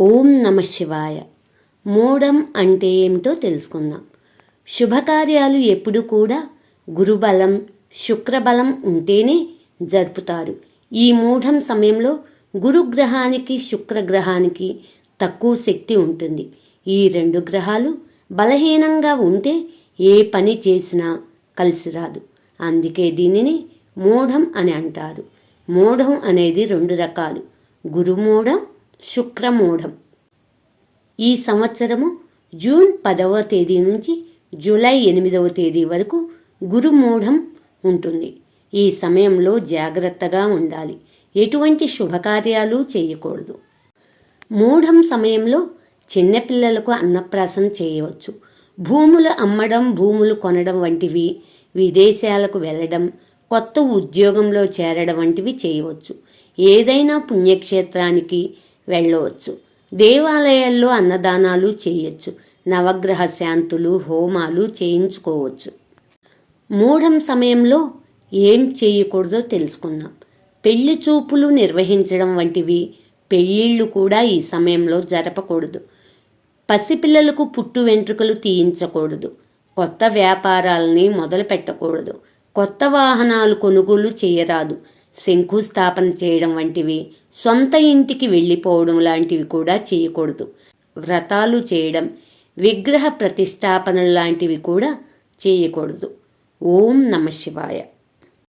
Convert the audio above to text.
ఓం నమ శివాయ. మూఢం అంటే ఏమిటో తెలుసుకుందాం. శుభకార్యాలు ఎప్పుడు కూడా గురుబలం, శుక్రబలం ఉంటేనే జరుపుతారు. ఈ మూఢం సమయంలో గురుగ్రహానికి శుక్రగ్రహానికి తక్కువ శక్తి ఉంటుంది. ఈ రెండు గ్రహాలు బలహీనంగా ఉంటే ఏ పని చేసినా కలిసి రాదు. అందుకే దీనిని మూఢం అని అంటారు. మూఢం అనేది రెండు రకాలు, గురుమూఢం, శుక్రమూఢం. ఈ సంవత్సరము జూన్ 10వ తేదీ నుంచి జూలై 8వ తేదీ వరకు గురుమూఢం ఉంటుంది. ఈ సమయంలో జాగ్రత్తగా ఉండాలి. ఎటువంటి శుభకార్యాలు చేయకూడదు. మూఢం సమయంలో చిన్నపిల్లలకు అన్నప్రాసన చేయవచ్చు. భూములు అమ్మడం, భూములు కొనడం వంటివి, విదేశాలకు వెళ్ళడం, కొత్త ఉద్యోగంలో చేరడం వంటివి చేయవచ్చు. ఏదైనా పుణ్యక్షేత్రానికి వెళ్ళవచ్చు. దేవాలయాల్లో అన్నదానాలు చేయొచ్చు. నవగ్రహ శాంతులు, హోమాలు చేయించుకోవచ్చు. మూఢం సమయంలో ఏం చేయకూడదో తెలుసుకుందాం. పెళ్లి చూపులు నిర్వహించడం వంటివి, పెళ్ళిళ్ళు కూడా ఈ సమయంలో జరపకూడదు. పసిపిల్లలకు పుట్టు వెంట్రుకలు తీయించకూడదు. కొత్త వ్యాపారాలని మొదలు పెట్టకూడదు. కొత్త వాహనాలు కొనుగోలు చేయరాదు. శంకుస్థాపన చేయడం వంటివి, సొంత ఇంటికి వెళ్ళిపోవడం లాంటివి కూడా చేయకూడదు. వ్రతాలు చేయడం, విగ్రహ ప్రతిష్టాపనలు లాంటివి కూడా చేయకూడదు. ఓం నమ శివాయ.